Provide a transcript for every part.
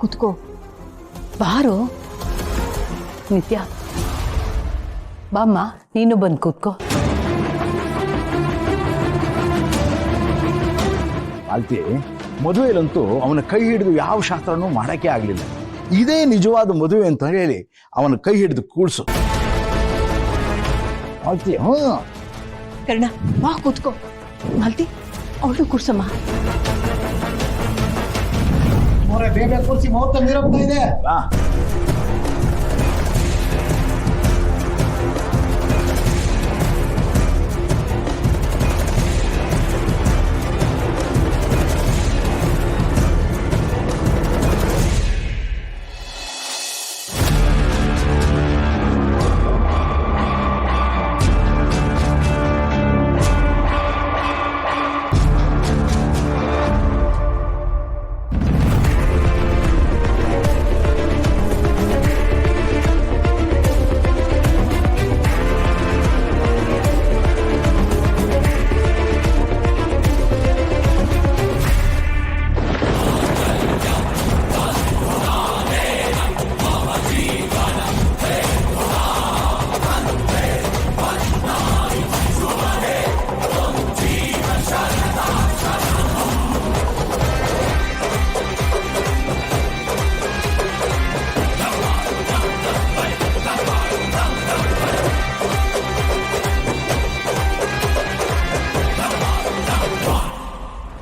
ಕೂತ್ಕೋ ಬಾರೋ ನಿತ್ಯ ಬಾಮ್ಮ ನೀನು ಬಂದು ಕೂತ್ಕೋ. ಮಾಲ್ತಿ, ಮದುವೆಯಲ್ಲಂತೂ ಅವನ ಕೈ ಹಿಡಿದು ಯಾವ ಶಾಸ್ತ್ರನೂ ಮಾಡೋಕ್ಕೆ ಆಗಲಿಲ್ಲ. ಇದೇ ನಿಜವಾದ ಮದುವೆ ಅಂತ ಹೇಳಿ ಅವನ ಕೈ ಹಿಡಿದು ಕೂಡ್ಸು ಮಾಲ್ತಿ. ಕರ್ಣ ಬಾ ಕೂತ್ಕೋ. ಮಾಲ್ತಿ ಅವಳು ಕೂರ್ಸಮ್ಮ. ಬೇಗ ಕೂರಿಸಿ ಮುಹೂರ್ತ ಮೀರೋಗ್ತಾ ಇದೆ.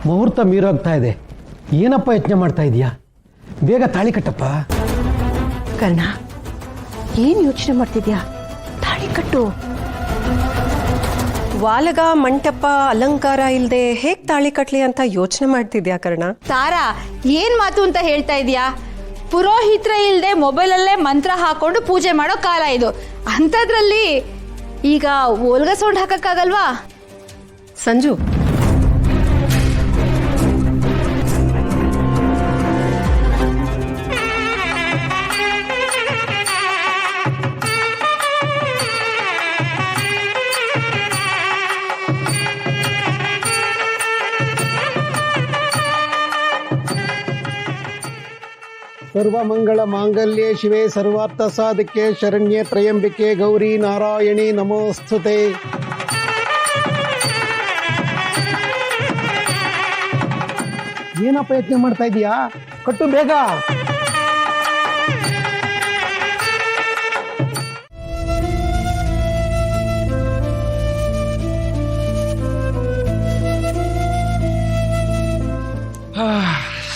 ಮುಹೂರ್ತ ಮೀರೋಗ್ತಾ ಇದೆ. ಏನಪ್ಪ ಯೋಚನೆ ಮಾಡ್ತಾ ಇದೀಯಾ? ಬೇಗ ತಾಳಿ ಕಟ್ಟಪ್ಪ. ಕರ್ಣ ಏನ್ ಯೋಚನೆ ಮಾಡ್ತಿದ್ಯಾ? ತಾಳಿ ಕಟ್ಟು. ವಾಲಗ ಮಂಟಪ ಅಲಂಕಾರ ಇಲ್ದೆ ಹೇಗ್ ತಾಳಿ ಕಟ್ಲಿ ಅಂತ ಯೋಚನೆ ಮಾಡ್ತಿದ್ಯಾ ಕರ್ಣ? ತಾರಾ ಏನ್ ಮಾತು ಅಂತ ಹೇಳ್ತಾ ಇದೀಯಾ? ಪುರೋಹಿತ್ರ ಇಲ್ದೆ ಮೊಬೈಲಲ್ಲೇ ಮಂತ್ರ ಹಾಕೊಂಡು ಪೂಜೆ ಮಾಡೋ ಕಾಲ ಇದು. ಅಂಥದ್ರಲ್ಲಿ ಈಗ ಓಲ್ಗ ಸೌಂಡ್ ಹಾಕಕ್ಕಾಗಲ್ವಾ? ಸಂಜು, ಸರ್ವಮಂಗಳ ಮಾಂಗಲ್ಯೆ ಶಿವೆ ಸರ್ವಾರ್ಥ ಸಾಧಕೆ ಶರಣ್ಯೆ ತ್ರಯಂಬಿಕೆ ಗೌರಿ ನಾರಾಯಣಿ ನಮೋಸ್ತುತೆ. ಏನಪ್ಪ ಯೋಚನೆ ಮಾಡ್ತಾ ಇದೀಯಾ? ಕಟ್ಟು ಬೇಗ.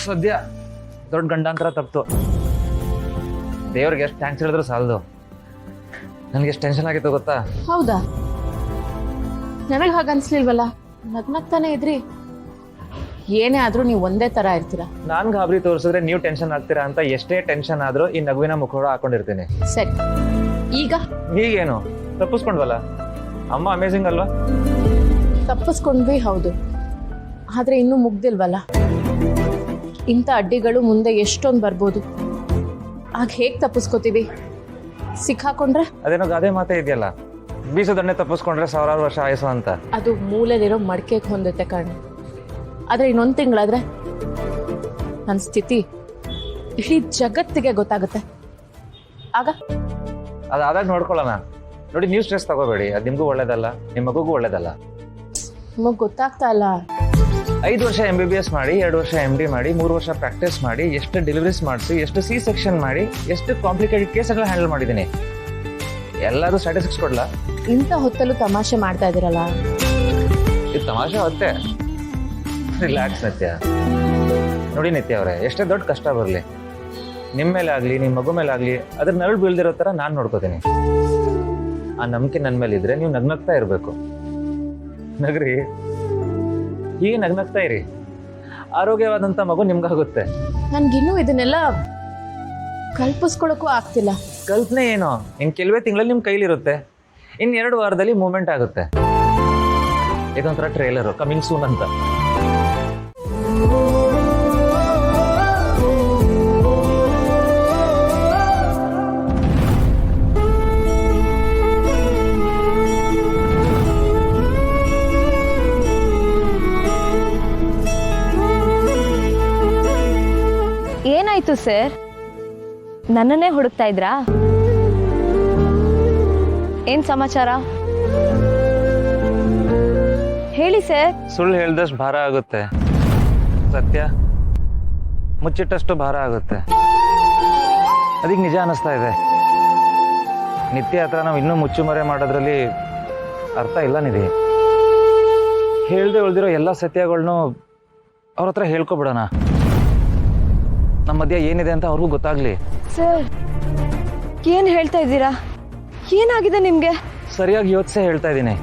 ಸದ್ಯ ದೊಡ್ಡ ಗಂಡಾಂತರ ತಪ್ಪಿತು. ದೇವ್ರಿಗೆ ಎಷ್ಟು ಥ್ಯಾಂಕ್ಸ್ ಹೇಳಿದ್ರು ಸಾಲದು. ನನಗೆ ಎಷ್ಟು ಟೆನ್ಷನ್ ಆಗಿತ್ತು ಗೊತ್ತಾ? ಹೌದಾ? ನನಗೆ ಹಾಗನ್ಸ್ಲಿಲ್ವಲ್ಲ. ನಗ್ನಗ್ತಾನೆ ಇದ್ರಿ. ಏನೇ ಆದ್ರೂ ನೀವು ಒಂದೇ ತರ ಇರ್ತೀರಾ. ನಾನು ಗಾಬರಿ ತೋರಿಸಿದ್ರೆ ನೀವು ಟೆನ್ಷನ್ ಆಗ್ತೀರಾ ಅಂತ ಎಷ್ಟೇ ಟೆನ್ಷನ್ ಆದ್ರೂ ಈ ನಗುವಿನ ಮುಖೋಡ ಹಾಕೊಂಡಿರ್ತೀನಿ. ಸರಿ, ಈಗ ಹೀಗೇನು ತಪ್ಪಿಸ್ಕೊಂಡ್ವಲ್ಲ? ಅಮ್ಮ ಅಮೇಝಿಂಗ್ ಅಲ್ವಾ? ತಪ್ಪಿಸ್ಕೊಂಡ್ವಿ ಹೌದು, ಆದ್ರೆ ಇನ್ನೂ ಮುಗ್ದಿಲ್ವಲ್ಲ. ಇಂಥ ಅಡ್ಡಿಗಳು ಮುಂದೆ ಎಷ್ಟೊಂದು ಬರ್ಬೋದು. ಆಗ ಹೇಗ್ ತಪ್ಪಿಸ್ಕೋತೀವಿ? ಸಿಕ್ಕಾಕೊಂಡ್ರೆ? ಅದೇನೋ ಗಾದೆ ಮಾತೇ ಇದೆಯಲ್ಲ, ಬೀಸದನ್ನೇ ತಪ್ಪಿಸ್ಕೊಂಡ್ರೆ ಸಾವಿರಾರು ವರ್ಷ ಆಯಸ್ಸು ಅಂತ. ಅದು ಮೂಲೆಯಲ್ಲಿರೋ ಮಡಿಕೆಗೆ ಹೊಂದುತ್ತೆ ಕಾರಣ. ಆದ್ರೆ ಇನ್ನೊಂದು ತಿಂಗಳಾದ್ರೆ ನನ್ನ ಸ್ಥಿತಿ ಇಡೀ ಜಗತ್ತಿಗೆ ಗೊತ್ತಾಗುತ್ತೆ. ಆಗ ಅದಾದಾಗ ನೋಡ್ಕೊಳ್ಳೋಣ. ನೋಡಿ, ನೀವು ಸ್ಟ್ರೆಸ್ ತಗೋಬೇಡಿ. ಅದು ನಿಮಗೂ ಒಳ್ಳೇದಲ್ಲ, ನಿಮ್ಮ ಮಗುಗೂ ಒಳ್ಳೇದಲ್ಲ. ನಿಮಗೆ ಗೊತ್ತಾಗ್ತಾ ಇಲ್ಲ. 5 ವರ್ಷ MBBS ಮಾಡಿ, 2 ವರ್ಷ MD ಮಾಡಿ, 3 ವರ್ಷ ಪ್ರಾಕ್ಟೀಸ್ ಮಾಡಿ, ಎಷ್ಟು ಡೆಲಿವರೀಸ್ ಮಾಡಿಸಿ, ಎಷ್ಟು C-ಸೆಕ್ಷನ್ ಮಾಡಿ, ಎಷ್ಟು ಕಾಂಪ್ಲಿಕೇಟೆಡ್ ಕೇಸ್ಗಳ ಹ್ಯಾಂಡಲ್ ಮಾಡಿದ್ದೀನಿ. ಎಲ್ಲರೂ ಸ್ಟ್ಯಾಟಿಸ್ಟಿಕ್ಸ್ ಕೊಡ್ಲಾ? ಇಂಥ ಹೊತ್ತಲ್ಲೂ ತಮಾಷೆ ಮಾಡ್ತಾ ಇದ್ದೀರಲ್ಲ. ಇದು ತಮಾಷೆ ಹೊತ್ತೆ. ರಿಲ್ಯಾಕ್ಸ್ ನಿತ್ಯ. ನೋಡಿ ನಿತ್ಯ ಅವರೇ, ಎಷ್ಟೇ ದೊಡ್ಡ ಕಷ್ಟ ಬರಲಿ, ನಿಮ್ಮ ಮೇಲೆ ಆಗಲಿ, ನಿಮ್ಮ ಮಗು ಮೇಲೆ ಆಗಲಿ, ಅದ್ರ ನರಳು ಬೀಳ್ದಿರೋ ಥರ ನಾನು ನೋಡ್ಕೋತೀನಿ. ಆ ನಂಬಿಕೆ ನನ್ನ ಮೇಲೆ ಇದ್ರೆ ನೀವು ನಗ್ನಗ್ತಾ ಇರಬೇಕು. ನಗ್ರಿ, ಹೀಗೆ ನಗ್ನಗ್ತಾ ಇರಿ. ಆರೋಗ್ಯವಾದಂಥ ಮಗು ನಿಮ್ಗಾಗುತ್ತೆ. ನನ್ಗಿನ್ನೂ ಇದನ್ನೆಲ್ಲ ಕಲ್ಪಿಸ್ಕೊಳಕ್ಕೂ ಆಗ್ತಿಲ್ಲ. ಕಲ್ಪನೆ ಏನೋ, ಇನ್ನು ಕೆಲವೇ ತಿಂಗಳಲ್ಲಿ ನಿಮ್ಮ ಕೈಲಿರುತ್ತೆ. ಇನ್ನು 2 ವಾರದಲ್ಲಿ ಮೂವ್ಮೆಂಟ್ ಆಗುತ್ತೆ. ಇದೊಂಥರ ಟ್ರೇಲರು, ಕಮಿಂಗ್ ಸೂನ್ ಅಂತ. ಏನಾಯ್ತು ಸರ್? ನನ್ನನ್ನೇ ಹುಡುಕ್ತಾ ಇದ್ರಾ? ಏನ್ ಸಮಾಚಾರ ಹೇಳಿ ಸರ್. ಸುಳ್ಳು ಹೇಳ್ದಷ್ಟು ಭಾರ ಆಗುತ್ತೆ, ಸತ್ಯ ಮುಚ್ಚಿಟ್ಟಷ್ಟು ಭಾರ ಆಗುತ್ತೆ. ಅದಕ್ಕೆ ನಿಜ ಅನ್ನಿಸ್ತಾ ಇದೆ. ನಿತ್ಯ ಹತ್ರ ನಾವು ಇನ್ನೂ ಮುಚ್ಚುಮರೆ ಮಾಡೋದ್ರಲ್ಲಿ ಅರ್ಥ ಇಲ್ಲ ನಿಧಿ. ಹೇಳ್ದೆ ಉಳಿದಿರೋ ಎಲ್ಲ ಸತ್ಯಗಳ್ನು ಅವ್ರ ಹತ್ರ ಹೇಳ್ಕೊಬಿಡೋಣ. ನಮ್ಮ ಮಧ್ಯ ಏನಿದೆ ಅಂತ ಅವ್ರಿಗೂ ಗೊತ್ತಾಗ್ಲಿ. ಸರ್ ಏನ್ ಹೇಳ್ತಾ ಇದ್ದೀರಾ? ಏನಾಗಿದೆ ನಿಮ್ಗೆ? ಸರಿಯಾಗಿ ಯೋಚಿಸೇ ಹೇಳ್ತಾ ಇದ್ದೀನಿ.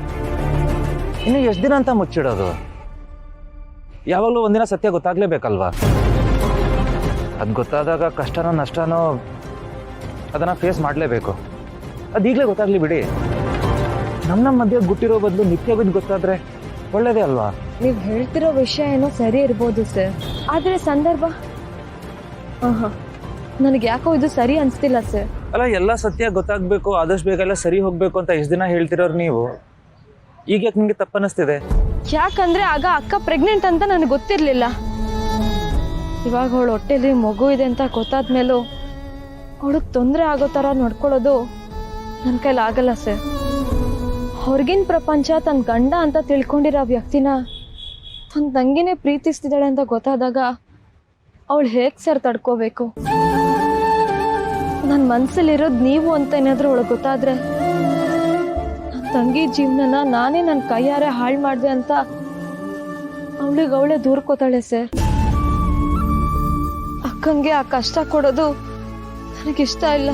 ಇನ್ನು ಎಷ್ಟು ದಿನ ಅಂತ ಮುಚ್ಚಿಡೋದು? ಯಾವಾಗಲೂ ಒಂದಿನ ಸತ್ಯ ಗೊತ್ತಾಗ್ಲೇಬೇಕಲ್ವಾ? ಅದು ಗೊತ್ತಾದಾಗ ಕಷ್ಟನೋ ನಷ್ಟನೋ ಅದನ್ನ ಫೇಸ್ ಮಾಡಲೇಬೇಕು. ಅದು ಈಗಲೇ ಗೊತ್ತಾಗ್ಲಿ ಬಿಡಿ. ನಮ್ಮ ಮಧ್ಯೆ ಗುಟ್ಟಿರೋ ಬದಲು ನಿತ್ಯ ಬಿದ್ದು ಗೊತ್ತಾದ್ರೆ ಒಳ್ಳೇದೇ ಅಲ್ವಾ? ನೀವ್ ಹೇಳ್ತಿರೋ ವಿಷಯ ಏನೋ ಸರಿ ಇರ್ಬೋದು ಸರ್, ಆದ್ರೆ ಸಂದರ್ಭ ನನಗೆ ಯಾಕೋ ಇದು ಸರಿ ಅನ್ಸ್ತಿಲ್ಲ ಸರ್. ಅಲ್ಲ, ಎಲ್ಲ ಸತ್ಯ ಗೊತ್ತಾಗ್ಬೇಕು, ಆದಷ್ಟು ಬೇಗ ಎಲ್ಲ ಸರಿ ಹೋಗ್ಬೇಕು ಅಂತ ಎಷ್ಟು ದಿನ ಹೇಳ್ತಿರೋರು ನೀವು. ಈಗ ಯಾಕೆ ನಿಮ್ಗೆ ತಪ್ಪನ್ನಿಸ್ತಿದೆ? ಯಾಕಂದ್ರೆ ಆಗ ಅಕ್ಕ ಪ್ರೆಗ್ನೆಂಟ್ ಅಂತ ನನಗೆ ಗೊತ್ತಿರ್ಲಿಲ್ಲ. ಇವಾಗ ಅವಳು ಹೊಟ್ಟೆಲಿ ಮಗು ಇದೆ ಅಂತ ಗೊತ್ತಾದ್ಮೇಲೂ ಅವಳಿಗೆ ತೊಂದರೆ ಆಗೋ ಥರ ನೋಡ್ಕೊಳ್ಳೋದು ನನ್ನ ಕೈಲಿ ಆಗಲ್ಲ ಸರ್. ಹೊರಗಿನ ಪ್ರಪಂಚ ತನ್ನ ಗಂಡ ಅಂತ ತಿಳ್ಕೊಂಡಿರೋ ವ್ಯಕ್ತಿನ ತನ್ನ ತಂಗಿನೇ ಪ್ರೀತಿಸ್ತಿದ್ದಾಳೆ ಅಂತ ಗೊತ್ತಾದಾಗ ಅವಳು ಹೇಗೆ ಸರ್ ತಡ್ಕೋಬೇಕು? ನನ್ನ ಮನಸ್ಸಲ್ಲಿರೋದು ನೀವು ಅಂತ ಏನಾದರೂ ಅವಳಿಗೆ ಗೊತ್ತಾದ್ರೆ ನನ್ನ ತಂಗಿ ಜೀವನನ ನಾನೇ ನನ್ನ ಕೈಯಾರೆ ಹಾಳು ಮಾಡಿದೆ ಅಂತ ಅವಳೇ ದೂರ್ಕೋತಾಳೆ ಸರ್. ಅಕ್ಕಂಗೆ ಆ ಕಷ್ಟ ಕೊಡೋದು ನನಗಿಷ್ಟ ಇಲ್ಲ.